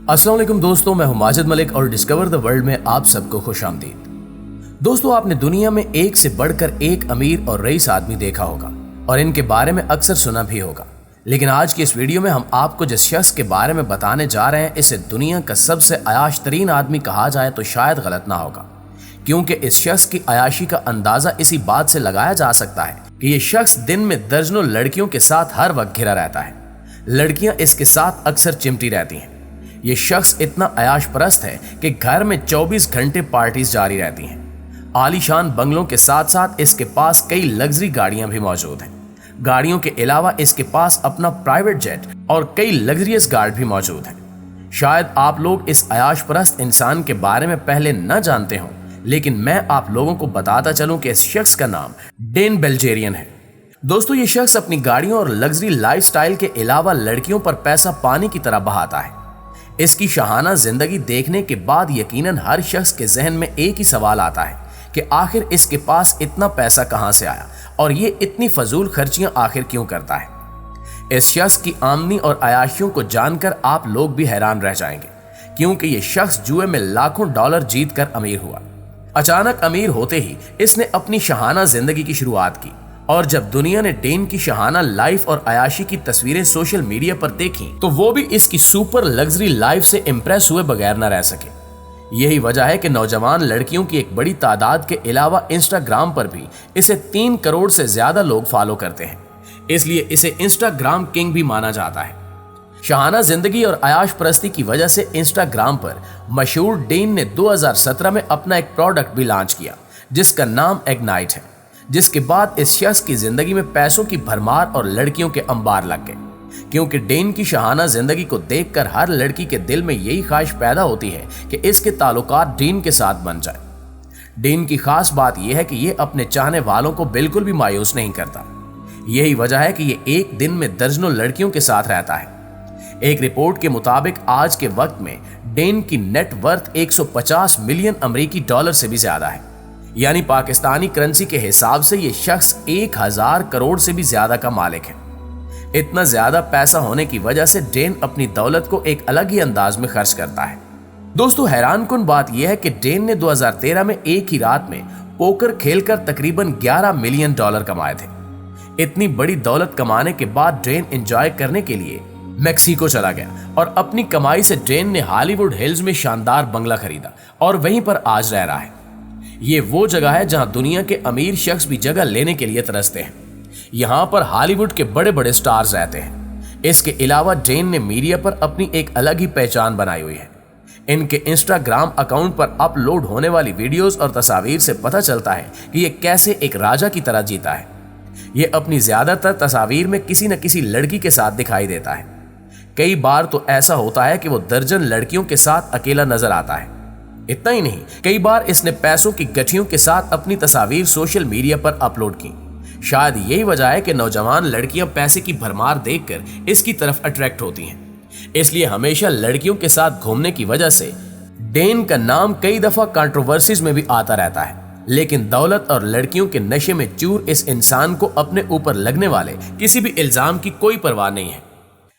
अस्सलाम वालेकुम दोस्तों, मैं हूं माजिद मलिक और डिस्कवर द वर्ल्ड में आप सबको खुश आमदीद। दोस्तों, आपने दुनिया में एक से बढ़कर एक अमीर और रईस आदमी देखा होगा और इनके बारे में अक्सर सुना भी होगा, लेकिन आज की इस वीडियो में हम आपको जिस शख्स के बारे में बताने जा रहे हैं, इसे दुनिया का सबसे अयाश तरीन आदमी कहा जाए तो शायद गलत ना होगा, क्योंकि इस शख्स की अयाशी का अंदाजा इसी बात से लगाया जा सकता है कि ये शख्स दिन में दर्जनों लड़कियों के साथ हर वक्त घिरा रहता है। लड़कियां इसके साथ अक्सर चिमटी रहती हैं। ये शख्स इतना अयाश परस्त है कि घर में 24 घंटे पार्टीज जारी रहती हैं। आलीशान बंगलों के साथ साथ इसके पास कई लग्जरी गाड़ियां भी मौजूद हैं। गाड़ियों के अलावा इसके पास अपना प्राइवेट जेट और कई लग्जरियस गार्ड भी मौजूद हैं। शायद आप लोग इस अयाश परस्त इंसान के बारे में पहले न जानते हों, लेकिन मैं आप लोगों को बताता चलूं कि इस शख्स का नाम डेन बिल्जेरियन है। दोस्तों, ये शख्स अपनी गाड़ियों और लग्जरी लाइफस्टाइल के अलावा लड़कियों पर पैसा पानी की तरह बहाता है। इसकी शाहाना जिंदगी देखने के बाद यकीनन हर शख्स के जहन में एक ही सवाल आता है कि आखिर इसके पास इतना पैसा कहां से आया और ये इतनी फजूल खर्चियां आखिर क्यों करता है। इस शख्स की आमदनी और अयाशियों को जानकर आप लोग भी हैरान रह जाएंगे, क्योंकि ये शख्स जुए में लाखों डॉलर जीत कर अमीर हुआ। अचानक अमीर होते ही इसने अपनी शाहाना जिंदगी की शुरुआत की, और जब दुनिया ने डेन की शाहाना लाइफ और अयाशी की तस्वीरें सोशल मीडिया पर देखी तो वो भी इसकी सुपर लग्जरी लाइफ से इंप्रेस हुए बगैर न रह सके। यही वजह है कि नौजवान लड़कियों की एक बड़ी तादाद के अलावा इंस्टाग्राम पर भी इसे 3 करोड़ से ज्यादा लोग फॉलो करते हैं, इसलिए इसे इंस्टाग्राम किंग भी माना जाता है। शाहाना जिंदगी और अयाश परस्ती की वजह से इंस्टाग्राम पर मशहूर डेन ने 2017 में अपना एक प्रोडक्ट भी लॉन्च किया जिसका नाम इग्नाइट है, जिसके बाद इस शख्स की जिंदगी में पैसों की भरमार और लड़कियों के अंबार लग गए, क्योंकि डेन की शाहाना जिंदगी को देखकर हर लड़की के दिल में यही ख्वाहिश पैदा होती है कि इसके ताल्लुकात डेन के साथ बन जाए। डेन की खास बात यह है कि ये अपने चाहने वालों को बिल्कुल भी मायूस नहीं करता। यही वजह है कि ये एक दिन में दर्जनों लड़कियों के साथ रहता है। एक रिपोर्ट के मुताबिक आज के वक्त में डेन की नेट वर्थ 150 मिलियन अमेरिकी डॉलर से भी ज्यादा है, यानी पाकिस्तानी करेंसी के हिसाब से ये शख्स 1000 करोड़ से भी ज्यादा का मालिक है। इतना ज्यादा पैसा होने की वजह से डेन अपनी दौलत को एक अलग ही अंदाज में खर्च करता है। दोस्तों, हैरानकुन बात यह है कि डेन ने 2013 में एक ही रात में पोकर खेलकर तकरीबन 11 मिलियन डॉलर कमाए थे। इतनी बड़ी दौलत कमाने के बाद डेन एंजॉय करने के लिए मैक्सिको चला गया और अपनी कमाई से डेन ने हॉलीवुड हिल्स में शानदार बंगला खरीदा और वहीं पर आज रह रहा है। ये वो जगह है जहां दुनिया के अमीर शख्स भी जगह लेने के लिए तरसते हैं। यहां पर हॉलीवुड के बड़े बड़े स्टार्स रहते हैं। इसके अलावा डेन ने मीडिया पर अपनी एक अलग ही पहचान बनाई हुई है। इनके इंस्टाग्राम अकाउंट पर अपलोड होने वाली वीडियोस और तस्वीर से पता चलता है कि ये कैसे एक राजा की तरह जीता है। ये अपनी ज्यादातर तस्वीर में किसी न किसी लड़की के साथ दिखाई देता है। कई बार तो ऐसा होता है कि वो दर्जन लड़कियों के साथ अकेला नजर आता है। इतना ही नहीं, कई बार इसने पैसों की गठियों के साथ अपनी तस्वीर सोशल मीडिया पर अपलोड की। शायद यही वजह है कि नौजवान लड़कियां पैसे की भरमार देखकर इसकी तरफ अट्रैक्ट होती हैं। इसलिए हमेशा लड़कियों के साथ घूमने की वजह से डेन का नाम कई दफा कंट्रोवर्सीज में भी आता रहता है, लेकिन दौलत और लड़कियों के नशे में चूर इस इंसान को अपने ऊपर लगने वाले किसी भी इल्जाम की कोई परवाह नहीं है।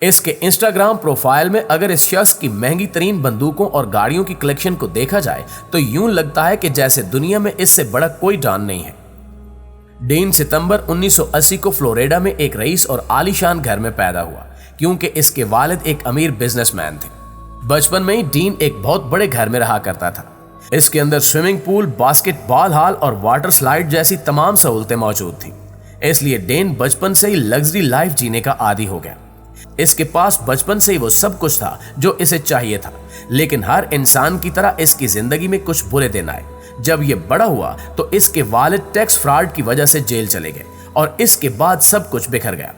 इसके इंस्टाग्राम प्रोफाइल में अगर इस शख्स की महंगी तरीन बंदूकों और गाड़ियों की कलेक्शन को देखा जाए तो यूं लगता है कि जैसे दुनिया में इससे बड़ा कोई डॉन नहीं है। डेन सितंबर 1980 को फ्लोरिडा में एक रईस और आलीशान घर में पैदा हुआ, क्योंकि इसके वालिद एक अमीर बिजनेसमैन थे। बचपन में ही डीन एक बहुत बड़े घर में रहा करता था। इसके अंदर स्विमिंग पूल, बास्केटबॉल हॉल और वाटर स्लाइड जैसी तमाम सहूलतें मौजूद थी। इसलिए डेन बचपन से ही लग्जरी लाइफ जीने का आदी हो गया। इसके पास बचपन से ही वो सब कुछ था जो इसे चाहिए था, लेकिन हर इंसान की तरह इसकी जिंदगी में कुछ बुरे दिन आए। जब ये बड़ा हुआ तो इसके वालिद टैक्स फ्रॉड की वजह से जेल चले गए और इसके बाद सब कुछ बिखर गया।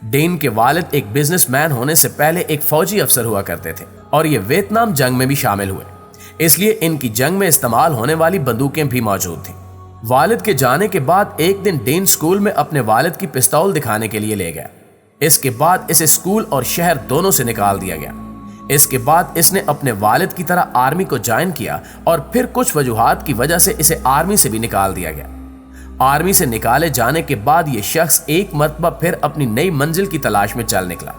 डेन के वालिद एक बिजनेसमैन होने से पहले एक फौजी अफसर हुआ करते थे और ये वियतनाम जंग में भी शामिल हुए, इसलिए इनकी जंग में इस्तेमाल होने वाली बंदूकें भी मौजूद थी। वालिद के जाने के बाद एक दिन डेन स्कूल में अपने वालिद की पिस्तौल दिखाने के लिए ले गया। इसके बाद इसे स्कूल और शहर दोनों से निकाल दिया गया। इसके बाद इसने अपने वालिद की तरह आर्मी को ज्वाइन किया और फिर कुछ वजूहात की वजह से इसे आर्मी से भी निकाल दिया गया। आर्मी से निकाले जाने के बाद यह शख्स एक मर्तबा फिर अपनी नई मंजिल की तलाश में चल निकला।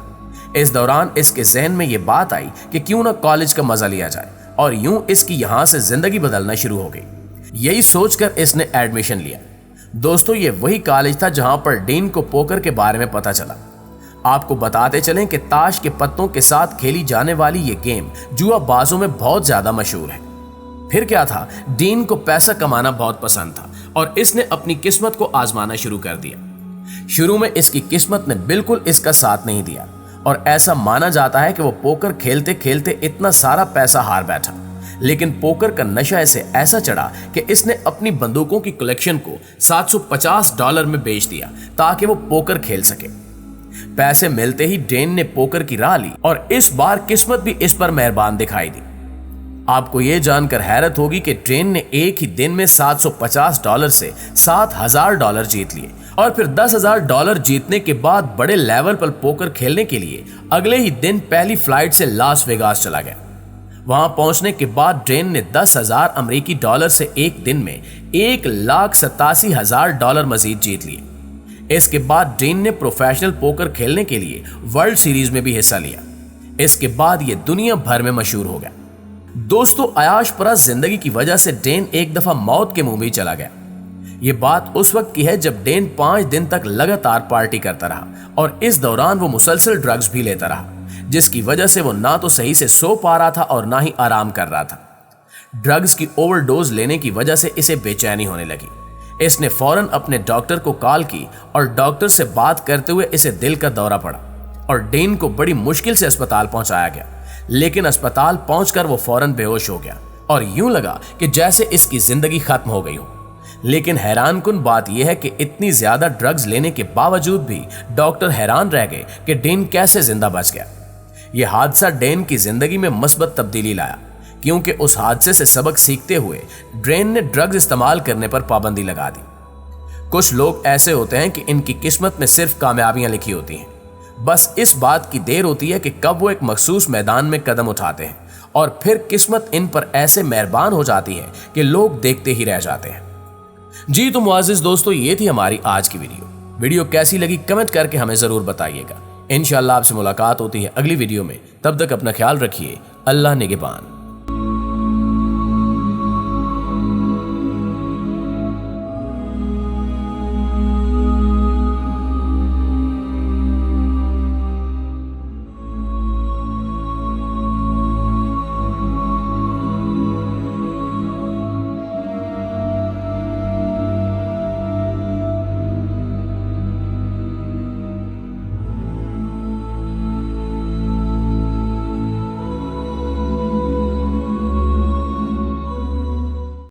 इस दौरान इसके जहन में ये बात आई कि क्यों ना कॉलेज का मजा लिया जाए, और यूं इसकी यहां से जिंदगी बदलना शुरू हो गई। यही सोचकर इसने एडमिशन लिया। दोस्तों, ये वही कॉलेज था जहां पर डीन को पोकर के बारे में पता चला। आपको बताते चलें कि ताश के पत्तों के साथ खेली जाने वाली ये गेम जुआ बाजों में बहुत ज्यादा मशहूर है। फिर क्या था, डीन को पैसा कमाना बहुत पसंद था और इसने अपनी किस्मत को आजमाना शुरू कर दिया। शुरू में इसकी किस्मत ने बिल्कुल इसका साथ नहीं दिया और ऐसा माना जाता है कि वो पोकर खेलते खेलते इतना सारा पैसा हार बैठा। लेकिन पोकर का नशा इसे ऐसा चढ़ा कि इसने अपनी बंदूकों की कलेक्शन को $750 में बेच दिया ताकि वो पोकर खेल सके। पैसे मिलते ही डेन ने पोकर की राह ली और इस बार किस्मत भी इस पर मेहरबान दिखाई दी। आपको यह जानकर हैरत होगी कि डेन ने एक ही दिन में $750 से $7,000 जीत लिए और फिर $10,000 जीतने के बाद बड़े लेवल पर पोकर खेलने के लिए अगले ही दिन पहली फ्लाइट से लास वेगास चला गया। वहां पहुंचने के बाद डेन ने $10,000 से एक दिन में $1,87,000 मजीद जीत लिए। इसके बाद डेन ने प्रोफेशनल पोकर खेलने के लिए वर्ल्ड सीरीज में भी हिस्सा लिया। इसके बाद ये दुनिया भर में मशहूर हो गया। दोस्तों, अयाश परस्त जिंदगी की वजह से डेन एक दफा मौत के मुंह में चला गया। ये बात उस वक्त की है जब डेन 5 दिन तक लगातार पार्टी करता रहा और इस दौरान वो मुसलसल ड्रग्स भी लेता रहा, जिसकी वजह से वो ना तो सही से सो पा रहा था और ना ही आराम कर रहा था। ड्रग्स की ओवरडोज लेने की वजह से इसे बेचैनी होने लगी। इसने फौरन अपने डॉक्टर को कॉल की और डॉक्टर से बात करते हुए इसे दिल का दौरा पड़ा और डेन को बड़ी मुश्किल से अस्पताल पहुंचाया गया। लेकिन अस्पताल पहुंचकर वो फौरन बेहोश हो गया और यूं लगा कि जैसे इसकी जिंदगी खत्म हो गई हो। लेकिन हैरानकुन बात यह है कि इतनी ज्यादा ड्रग्स लेने के बावजूद भी डॉक्टर हैरान रह गए कि डेन कैसे जिंदा बच गया। यह हादसा डेन की जिंदगी में मस्बत तब्दीली लाया, क्योंकि उस हादसे से सबक सीखते हुए डेन ने ड्रग्स इस्तेमाल करने पर पाबंदी लगा दी। कुछ लोग ऐसे होते हैं कि इनकी किस्मत में सिर्फ कामयाबियां लिखी होती हैं, बस इस बात की देर होती है कि कब वो एक मखसूस मैदान में कदम उठाते हैं और फिर किस्मत इन पर ऐसे मेहरबान हो जाती है कि लोग देखते ही रह जाते हैं। जी तो मुआज़िज़ दोस्तों, ये थी हमारी आज की वीडियो कैसी लगी कमेंट करके हमें जरूर बताइएगा। इंशाअल्लाह आपसे मुलाकात होती है अगली वीडियो में। तब तक अपना ख्याल रखिए। अल्लाह निगहबान।